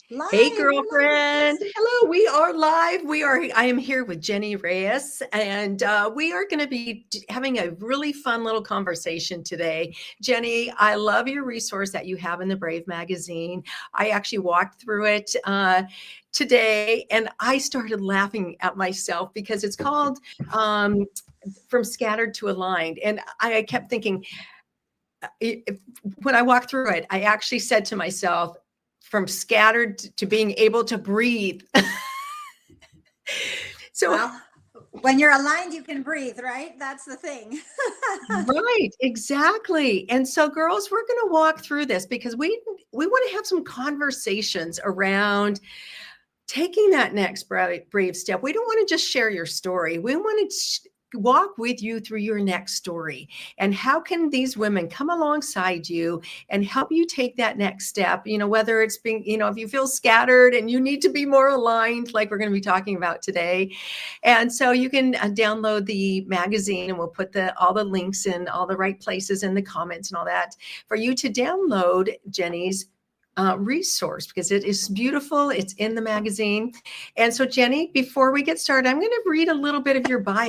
Live, Hey, we're girlfriend. Hello, we are live. I am here with Jenny Reyes, and we are going to be having a really fun little conversation today. Jenny, I love your resource that you have in the Brave magazine. I actually walked through it today, and I started laughing at myself because it's called From Scattered to Aligned. And I kept thinking, when I walked through it, I actually said to myself, from scattered to being able to breathe. So, well, when you're aligned, you can breathe, right? That's the thing. right, exactly. And so, girls, we're going to walk through this because we want to have some conversations around taking that next brave step. We don't want to just share your story. We want to walk with you through your next story. And how can these women come alongside you and help you take that next step? Whether it's being, if you feel scattered and you need to be more aligned, like we're going to be talking about today. And so you can download the magazine, and we'll put all the links in all the right places in the comments and all that for you to download Jenny's resource, because it is beautiful. It's in the magazine. And so, Jenny, before we get started, I'm going to read a little bit of your bio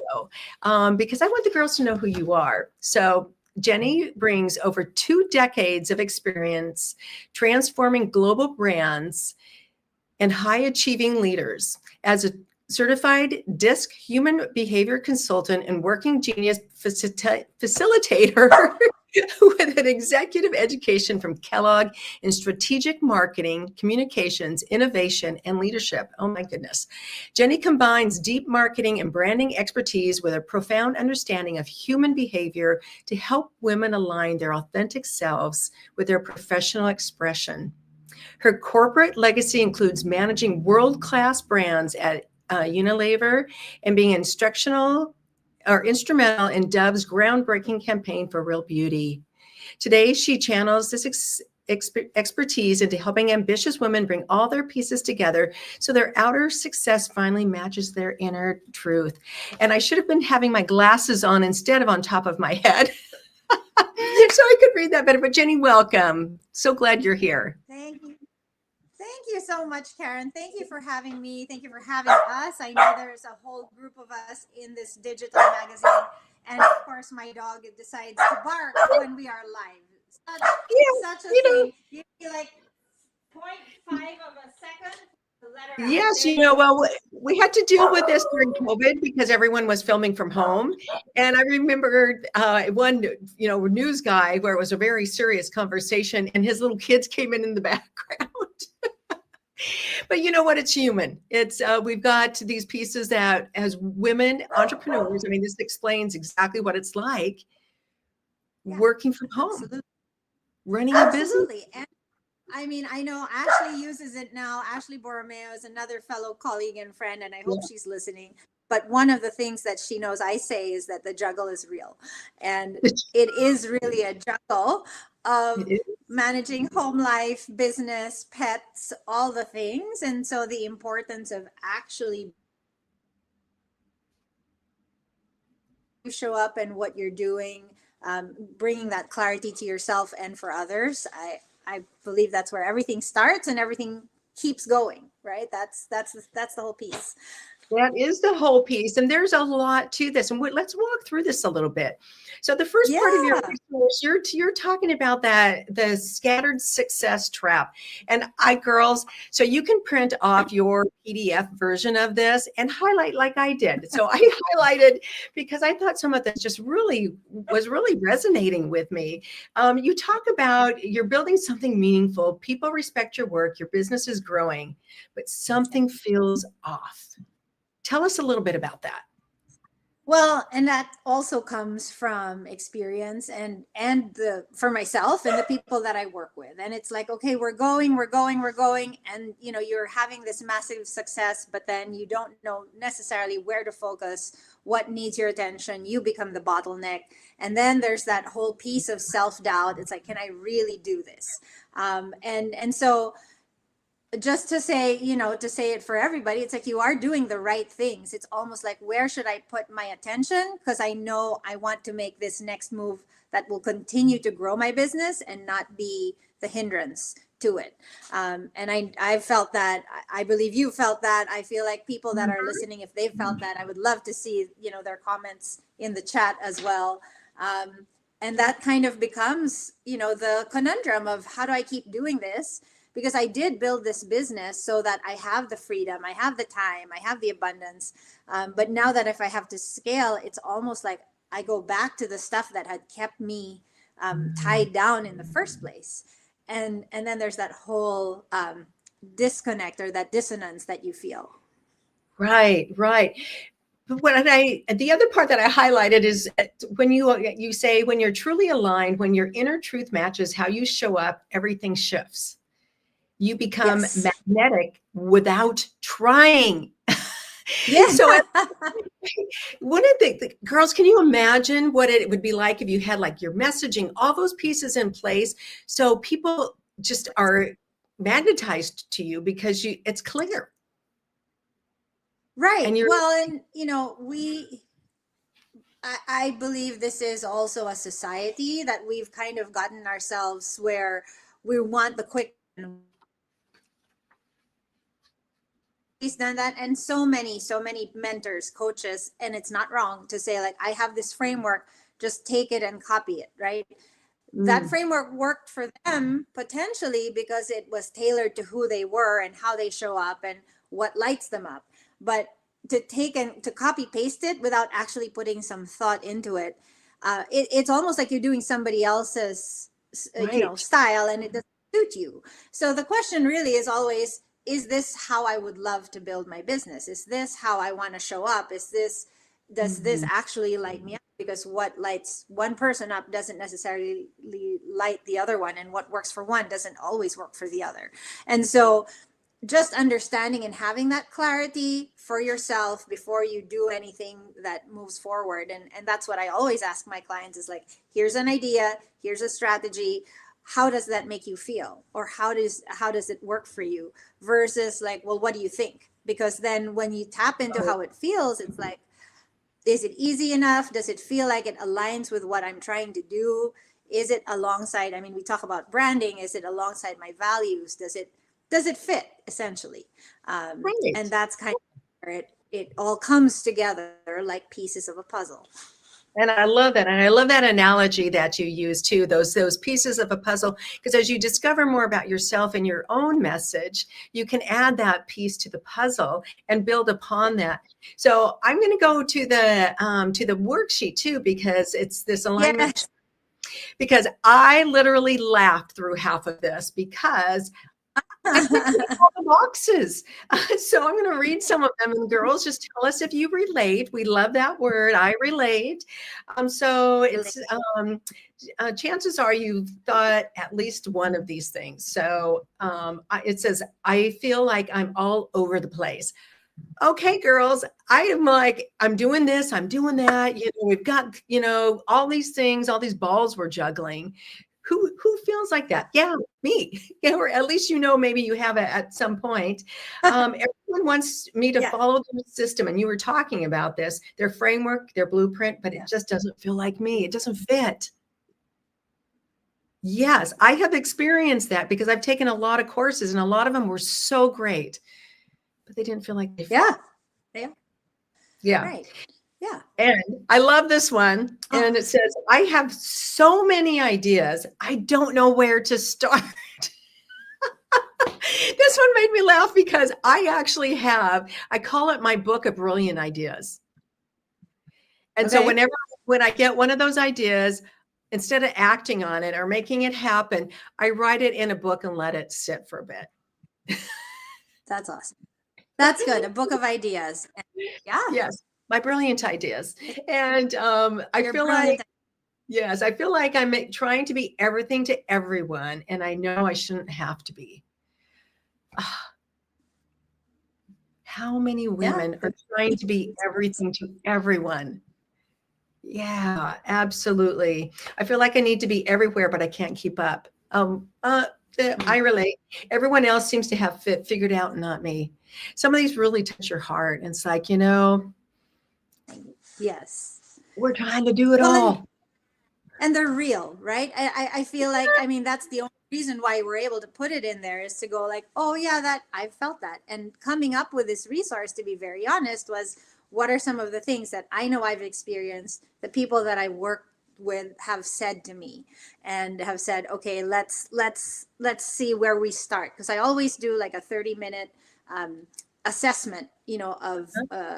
because I want the girls to know who you are. So, Jenny brings over 2 decades of experience transforming global brands and high achieving leaders as a certified DISC human behavior consultant and working genius facilitator with an executive education from Kellogg in strategic marketing, communications, innovation, and leadership. Oh my goodness. Jenny combines deep marketing and branding expertise with a profound understanding of human behavior to help women align their authentic selves with their professional expression. Her corporate legacy includes managing world-class brands at Unilever and being instrumental in Dove's groundbreaking campaign for real beauty. Today, she channels this expertise into helping ambitious women bring all their pieces together so their outer success finally matches their inner truth. And I should have been having my glasses on instead of on top of my head. So I could read that better. But Jenny, welcome. So glad you're here. Thank you. Thank you so much, Karen. Thank you for having me. Thank you for having us. I know there's a whole group of us in this digital magazine. And of course, my dog decides to bark when we are live. Such a thing. You feel like 0.5 of a second to let her out. Yes, well, we had to deal with this during COVID because everyone was filming from home. And I remember one, news guy where it was a very serious conversation and his little kids came in the background. But you know what? It's human. It's we've got these pieces that as women entrepreneurs, I mean, this explains exactly what it's like working from home, absolutely. running a business. Absolutely. And I mean, I know Ashley uses it now. Ashley Borromeo is another fellow colleague and friend, and I hope she's listening. But one of the things that she knows I say is that the juggle is real. And it is really a juggle of managing home life, business, pets, all the things. And so the importance of actually you show up and what you're doing, bringing that clarity to yourself and for others. I believe that's where everything starts and everything keeps going, right? That's the whole piece. That is the whole piece. And there's a lot to this. And let's walk through this a little bit. So the first part of your resource, you're talking about the scattered success trap. And girls, so you can print off your PDF version of this and highlight like I did. So I highlighted because I thought some of this just was really resonating with me. You talk about you're building something meaningful. People respect your work. Your business is growing, but something feels off. Tell us a little bit about that. Well, and that also comes from experience and for myself and the people that I work with. And it's like, okay, we're going, and you're having this massive success, but then you don't know necessarily where to focus, what needs your attention. You become the bottleneck. And then there's that whole piece of self-doubt. It's like, can I really do this? And so just to say it for everybody, it's like you are doing the right things. It's almost like, where should I put my attention? Because I know I want to make this next move that will continue to grow my business and not be the hindrance to it. And I felt that. I believe you felt that. I feel like people that are listening, if they felt that, I would love to see, their comments in the chat as well. And that kind of becomes, the conundrum of how do I keep doing this? Because I did build this business so that I have the freedom, I have the time, I have the abundance. But now that if I have to scale, it's almost like I go back to the stuff that had kept me tied down in the first place. And then there's that whole disconnect or that dissonance that you feel. Right. But the other part that I highlighted is when you say, when you're truly aligned, when your inner truth matches how you show up, everything shifts. You become magnetic without trying. Yeah. So one of the girls, can you imagine what it would be like if you had like your messaging, all those pieces in place, so people just are magnetized to you because it's clear. Right. And I believe this is also a society that we've kind of gotten ourselves where we want the quick. He's done that, and so many mentors, coaches, and it's not wrong to say, like, I have this framework, just take it and copy it, right? That framework worked for them potentially because it was tailored to who they were and how they show up and what lights them up. But to take and to copy paste it without actually putting some thought into it, it's almost like you're doing somebody else's style, and it doesn't suit you. So the question really is always, is this how I would love to build my business? Is this how I want to show up? Does this actually light me up? Because what lights one person up doesn't necessarily light the other one, and what works for one doesn't always work for the other. And so just understanding and having that clarity for yourself before you do anything that moves forward. And that's what I always ask my clients is like, here's an idea, here's a strategy. How does that make you feel? Or how does it work for you? Versus like, well, what do you think? Because then when you tap into how it feels, it's like, is it easy enough? Does it feel like it aligns with what I'm trying to do? Is it alongside, I mean, we talk about branding. Is it alongside my values? Does it fit, essentially? And that's kind of where it all comes together like pieces of a puzzle. And I love that. And I love that analogy that you use too, those pieces of a puzzle, because as you discover more about yourself and your own message, you can add that piece to the puzzle and build upon that. So I'm going to go to the worksheet too, because it's this alignment. Yes. Because I literally laughed through half of this because I picked all the boxes. So I'm going to read some of them, and girls, just tell us if you relate. We love that word. I relate. So it's chances are you've thought at least one of these things. So it says, I feel like I'm all over the place. Okay, girls, I am like, I'm doing this, I'm doing that. We've got, all these things, all these balls we're juggling. Who feels like that? Yeah, me. Or at least maybe you have it at some point. Everyone wants me to follow the system, and you were talking about this, their framework, their blueprint, but it just doesn't feel like me. It doesn't fit. Yes, I have experienced that because I've taken a lot of courses, and a lot of them were so great, but they didn't feel like they fit. Yeah. Right. Yeah. And I love this one. And it says, I have so many ideas. I don't know where to start. This one made me laugh because I actually I call it my book of brilliant ideas. And so when I get one of those ideas, instead of acting on it or making it happen, I write it in a book and let it sit for a bit. That's awesome. That's good. A book of ideas. Yeah. Yes. My brilliant ideas. And I feel like, yes, I feel like I'm trying to be everything to everyone. And I know I shouldn't have to be. How many women are trying to be everything to everyone? Yeah, absolutely. I feel like I need to be everywhere, but I can't keep up. I relate. Everyone else seems to have figured out, not me. Some of these really touch your heart. And it's like, yes, we're trying to do it all. And they're real, right? I feel like, I mean, that's the only reason why we're able to put it in there is to go like, oh yeah, that I've felt that. And coming up with this resource, to be very honest, was what are some of the things that I know I've experienced, the people that I work with have said to me, and have said, okay, let's see where we start. Because I always do like a 30-minute assessment, of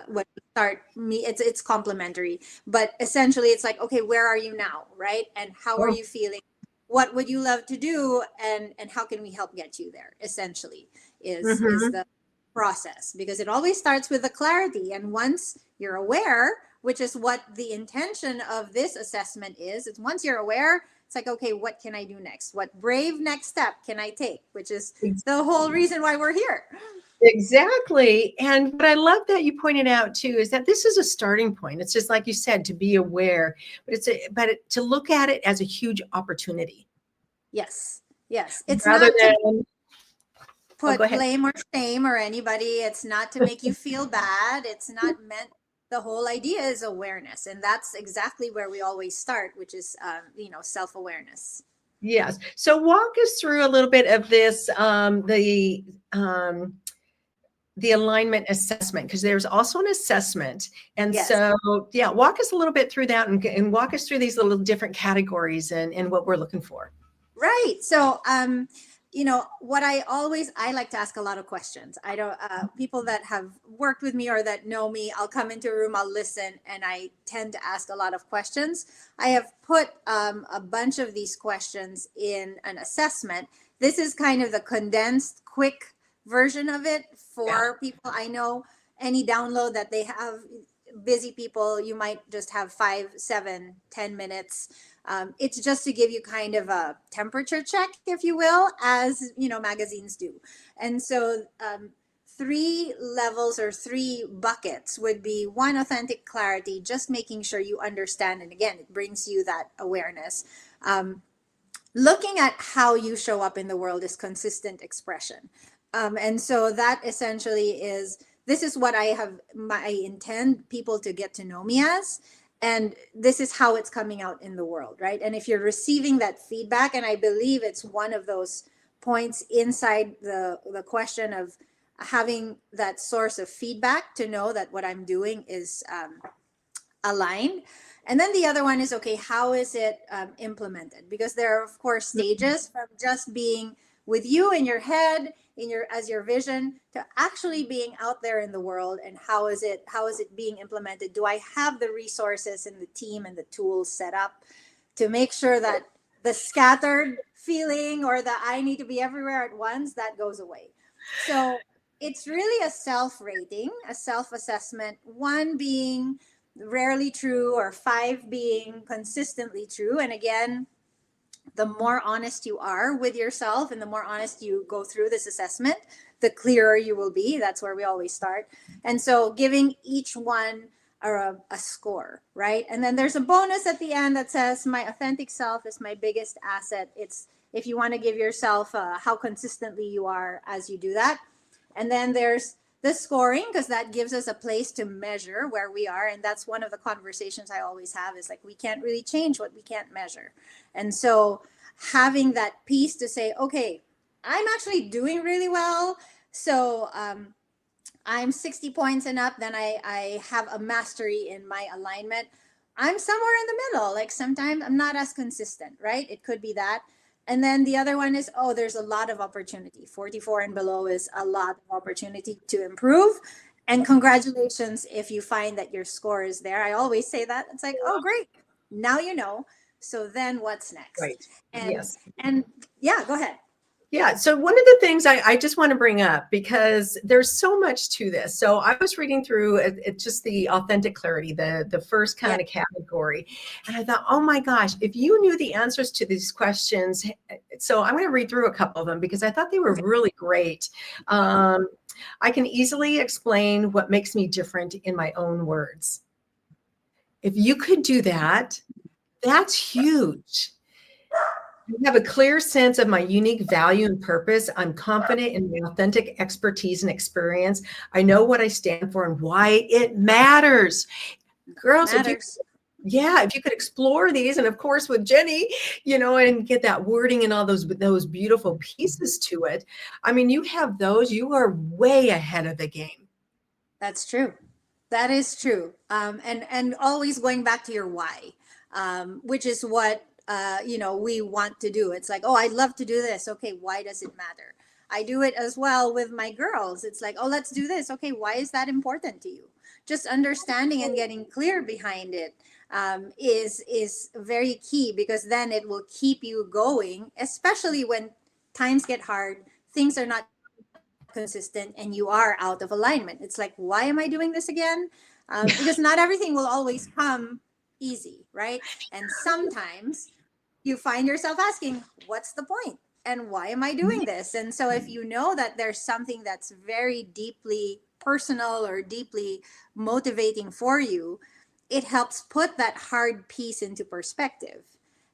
when we start. It's complimentary, but essentially it's like, okay, where are you now, right? And how are you feeling? What would you love to do, and how can we help get you there? Essentially, is the process, because it always starts with the clarity. And once you're aware, which is what the intention of this assessment is, it's once you're aware, it's like, okay, what can I do next? What brave next step can I take? Which is the whole reason why we're here. Exactly. And what I love that you pointed out too is that this is a starting point. It's just like you said, to be aware, but to look at it as a huge opportunity. Yes. It's rather not than to put blame or shame or anybody. It's not to make you feel bad. It's not meant. The whole idea is awareness, and that's exactly where we always start, which is self-awareness. Yes. So walk us through a little bit of this, the alignment assessment, because there's also an assessment. And so, walk us a little bit through that, and walk us through these little different categories and what we're looking for. Right. So, what I like to ask a lot of questions. I don't, people that have worked with me or that know me, I'll come into a room, I'll listen, and I tend to ask a lot of questions. I have put a bunch of these questions in an assessment. This is kind of the condensed, quick version of it for people. I know any download that they have, busy people, you might just have 5, 7, 10 minutes. It's just to give you kind of a temperature check, if you will, as magazines do. And so 3 levels or 3 buckets would be: 1, authentic clarity, just making sure you understand. And again, it brings you that awareness. Looking at how you show up in the world is consistent expression. And so that essentially this is what I intend people to get to know me as. And this is how it's coming out in the world, right? And if you're receiving that feedback, and I believe it's one of those points inside the question of having that source of feedback to know that what I'm doing is aligned. And then the other one is, okay, how is it implemented? Because there are, of course, stages from just being with you in your head, as your vision, to actually being out there in the world. And how is it being implemented? Do I have the resources and the team and the tools set up to make sure that the scattered feeling or the I need to be everywhere at once, that goes away? So it's really a self-rating, a self-assessment, 1 being rarely true or 5 being consistently true. And again, the more honest you are with yourself and the more honest you go through this assessment, the clearer you will be. That's where we always start. And so giving each one a score, right? And then there's a bonus at the end that says, my authentic self is my biggest asset. It's if you want to give yourself how consistently you are as you do that. And then there's the scoring, because that gives us a place to measure where we are. And that's one of the conversations I always have, is like, we can't really change what we can't measure. And so having that piece to say, okay, I'm actually doing really well. So I'm 60 points and up, then I have a mastery in my alignment. I'm somewhere in the middle. Like sometimes I'm not as consistent, right? It could be that. And then the other one is, there's a lot of opportunity. 44 and below is a lot of opportunity to improve. And congratulations if you find that your score is there. I always say that. It's like, oh, great. Now you know. So then what's next? Right. And yeah, go ahead. Yeah. So one of the things I just want to bring up, because there's so much to this. So I was reading through it's just the authentic clarity, the first kind of category. And I thought, oh my gosh, if you knew the answers to these questions. So I'm going to read through a couple of them because I thought they were really great. I can easily explain what makes me different in my own words. If you could do that, that's huge. I have a clear sense of my unique value and purpose. I'm confident in my authentic expertise and experience. I know what I stand for and why it matters. Girls, Yeah, if you could explore these, and of course with Jenny, and get that wording and all those beautiful pieces to it. I mean, you have those, you are way ahead of the game. That's true. That is true. And always going back to your why, which is what we want to do. It's like, oh, I'd love to do this. Okay, why does it matter? I do it as well with my girls. It's like, oh, let's do this. Okay, why is that important to you? Just understanding and getting clear behind it is very key, because then it will keep you going, especially when times get hard, things are not consistent, and you are out of alignment. It's like, why am I doing this again? Because not everything will always come easy, right? And sometimes you find yourself asking, what's the point? And why am I doing this? And so if you know that there's something that's very deeply personal or deeply motivating for you, it helps put that hard piece into perspective.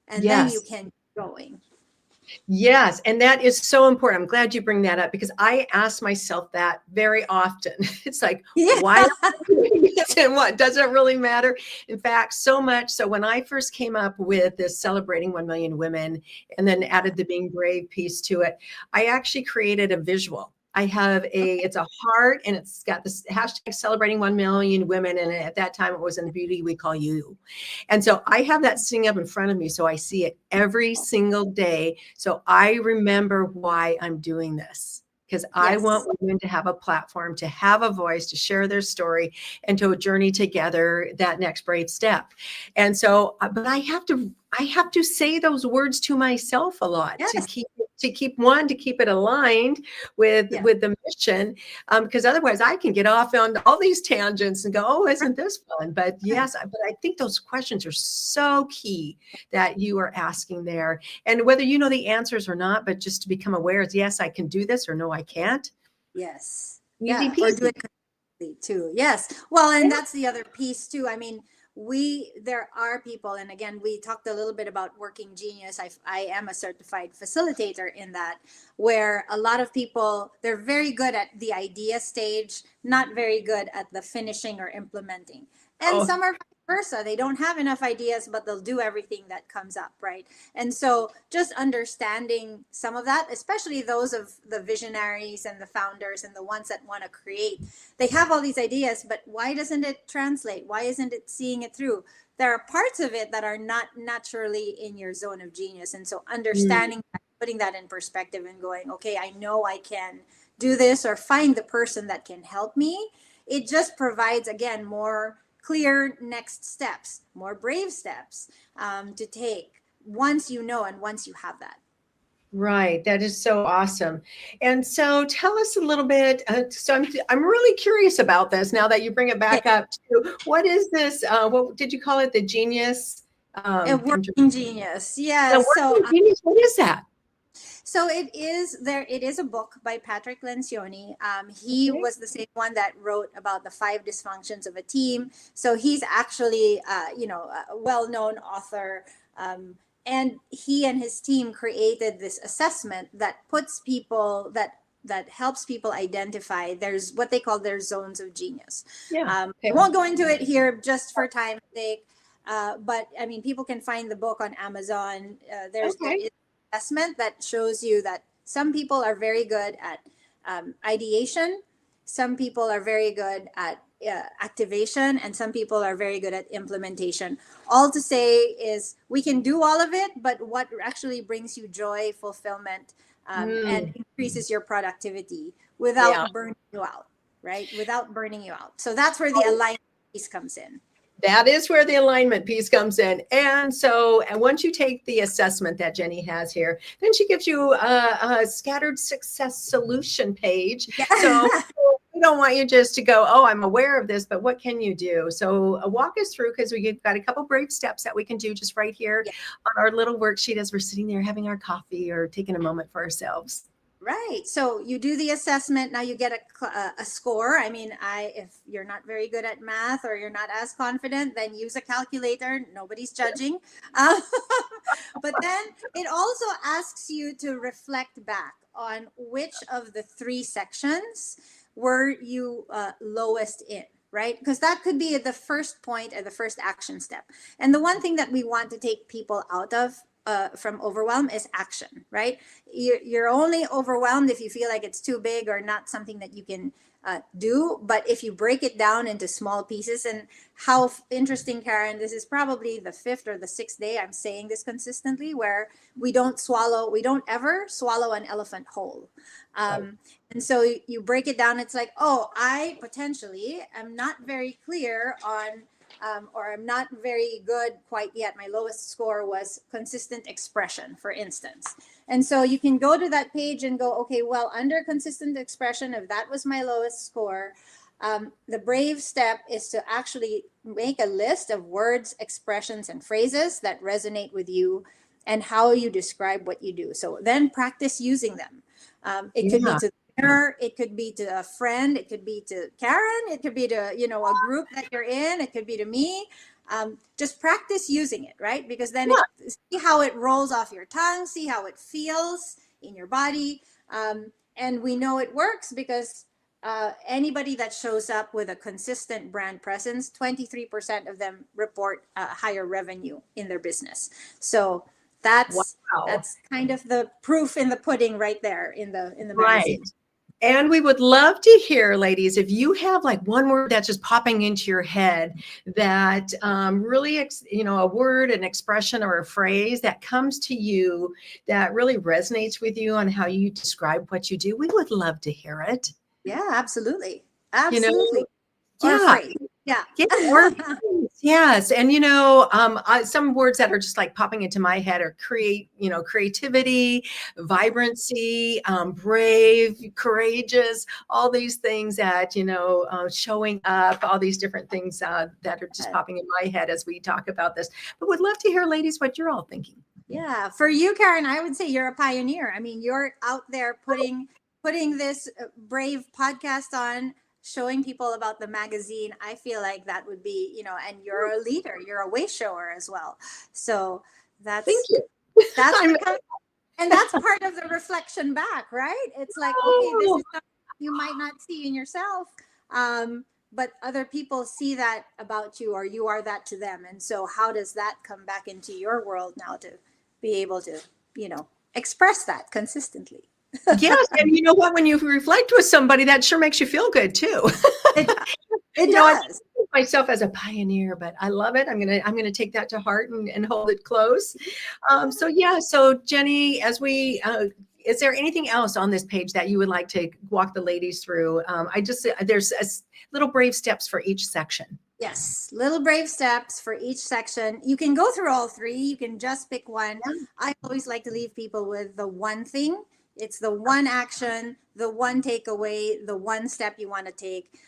And then you Yes. can keep going. Yes, and that is so important. I'm glad you bring that up because I ask myself that very often. It's like, Yeah. why am I doing this and what? Does it really matter? In fact, so much. So when I first came up with this celebrating 1 million women and then added the being brave piece to it, I actually created a visual. It's a heart and it's got this hashtag celebrating 1 million women. And at that time it was in the beauty we call you. And so I have that sitting up in front of me. So I see it every single day. So I remember why I'm doing this, because I Yes. want women to have a platform, to have a voice, to share their story, and to journey together that next brave step. And so, but I have to say those words to myself a lot Yes. to keep it aligned with Yeah. the mission, because otherwise I can get off on all these tangents and go, oh, isn't this fun? But yes, but I think those questions are so key that you are asking there, and whether you know the answers or not, but just to become aware is, yes, I can do this, or no, I can't. Yes. Easy Yeah. Or do peasy. it too. Yes. Well, and that's the other piece too. I mean, there are people, and again, we talked a little bit about working genius. I am a certified facilitator in that, where a lot of people, they're very good at the idea stage, not very good at the finishing or implementing. And Oh, some are vice versa. They don't have enough ideas, but they'll do everything that comes up, right? And so just understanding some of that, especially those of the visionaries and the founders and the ones that want to create, they have all these ideas, but why doesn't it translate? Why isn't it seeing it through? There are parts of it that are not naturally in your zone of genius. And so understanding that, putting that in perspective and going, okay, I know I can do this, or find the person that can help me. It just provides, again, more clear next steps, more brave steps to take once you know and once you have that. right. That is so awesome. And so tell us a little bit. So I'm really curious about this now that you bring it Okay. back up to what is this? What did you call it? The genius? A I'm tr- working genius. the Yes. So working genius. What is that? So it is there. It is a book by Patrick Lencioni. He Okay. was the same one that wrote about the 5 dysfunctions of a team. So he's actually, a well-known author. And he and his team created this assessment that puts people that helps people identify there's what they call their zones of genius. Yeah. I Okay. won't go into it here just for time's sake. But I mean, people can find the book on Amazon. There Okay. is assessment that shows you that some people are very good at ideation, some people are very good at activation, and some people are very good at implementation. All to say is we can do all of it, but what actually brings you joy, fulfillment, and Mm, increases your productivity yeah. without burning you out, right? Without burning you out. So that's where the alignment piece comes in. That is where the alignment piece comes in. And so, and once you take the assessment that Jenny has here, then she gives you a scattered success solution page. Yeah. So we don't want you just to go, oh, I'm aware of this, but what can you do? So walk us through, because we've got a couple brave steps that we can do just right here Yeah. on our little worksheet as we're sitting there having our coffee or taking a moment for ourselves. Right. So you do the assessment. Now you get a score. I mean, if you're not very good at math or you're not as confident, then use a calculator. Nobody's judging. Um, but then it also asks you to reflect back on which of the 3 sections were you lowest in, right? Because that could be the first point or the first action step. And the one thing that we want to take people out of from overwhelm is action, right? You're only overwhelmed if you feel like it's too big or not something that you can do. But if you break it down into small pieces, and how interesting, Karen, this is probably the 5th or the 6th day I'm saying this consistently, where we don't ever swallow an elephant whole. And so you break it down. It's like, oh, I potentially am not very clear on, or I'm not very good quite yet. My lowest score was consistent expression, for instance. And so you can go to that page and go, okay, well, under consistent expression, if that was my lowest score, the brave step is to actually make a list of words, expressions, and phrases that resonate with you and how you describe what you do. So then practice using them. It could be to the mirror, it could be to a friend, it could be to Karen, it could be to, you know, a group that you're in, it could be to me. Just practice using it, right? Because then see how it rolls off your tongue, see how it feels in your body. And we know it works because anybody that shows up with a consistent brand presence, 23% of them report higher revenue in their business. So that's kind of the proof in the pudding right there in the magazine. Right. And we would love to hear, ladies, if you have like one word that's just popping into your head that really, you know, a word, an expression, or a phrase that comes to you that really resonates with you on how you describe what you do. We would love to hear it. Yeah, absolutely. Absolutely. You know, or phrase. Yeah. Or yes. And, you know, some words that are just like popping into my head are creativity, vibrancy, brave, courageous, all these things that, you know, showing up, all these different things that are just popping in my head as we talk about this. But would love to hear, ladies, what you're all thinking. Yeah. For you, Karen, I would say you're a pioneer. I mean, you're out there putting this brave podcast on, showing people about the magazine. I feel like that would be, you know, and you're a leader, you're a way shower as well. So that's, thank you. That's and that's part of the reflection back, right? It's like, okay, this is something you might not see in yourself, but other people see that about you, or you are that to them. And so how does that come back into your world now to be able to, you know, express that consistently? Yes, and you know what? When you reflect with somebody, that sure makes you feel good too. It does. I myself as a pioneer, but I love it. I'm gonna take that to heart and hold it close. So Jenny, as we is there anything else on this page that you would like to walk the ladies through? There's little brave steps for each section. Yes, little brave steps for each section. You can go through all 3. You can just pick one. I always like to leave people with the one thing. It's the one action, the one takeaway, the one step you want to take.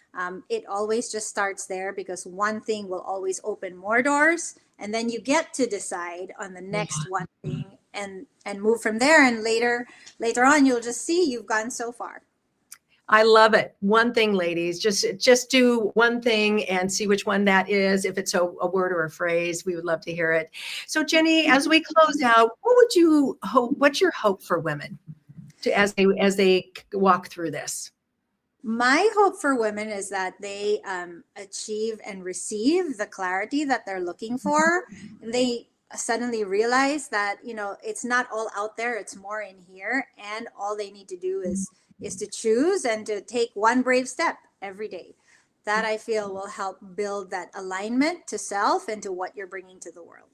It always just starts there, because one thing will always open more doors. And then you get to decide on the next one thing and move from there. And later on, you'll just see you've gone so far. I love it. One thing, ladies, just do one thing and see which one that is. If it's a word or a phrase, we would love to hear it. So Jenny, as we close out, what's your hope for women as they walk through this? My hope for women is that they achieve and receive the clarity that they're looking for. They suddenly realize that, you know, it's not all out there, it's more in here, and all they need to do is to choose and to take one brave step every day. That, I feel, will help build that alignment to self and to what you're bringing to the world.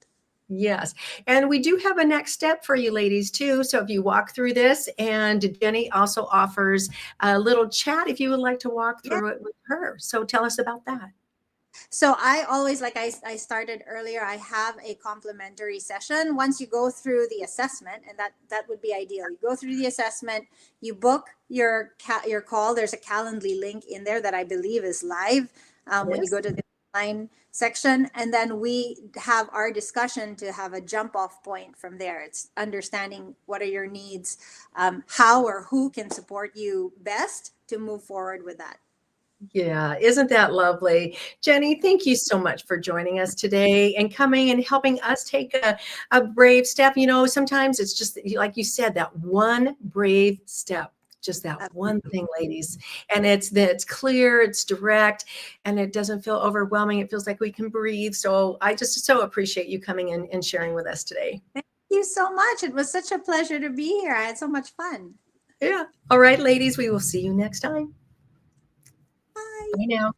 Yes. And we do have a next step for you ladies too. So if you walk through this, and Jenny also offers a little chat if you would like to walk through it with her. So tell us about that. So I always, like I started earlier, I have a complimentary session. Once you go through the assessment, and that would be ideal. You go through the assessment, you book your call. There's a Calendly link in there that I believe is live when you go to the online section. And then we have our discussion to have a jump off point from there. It's understanding what are your needs, how or who can support you best to move forward with that. Yeah, isn't that lovely? Jenny, thank you so much for joining us today and coming and helping us take a brave step. You know, sometimes it's just like you said, that one brave step Just that one thing, ladies. And it's clear, it's direct, and it doesn't feel overwhelming. It feels like we can breathe. So I just so appreciate you coming in and sharing with us today. Thank you so much. It was such a pleasure to be here. I had so much fun. Yeah. All right, ladies, we will see you next time. Bye. Bye now.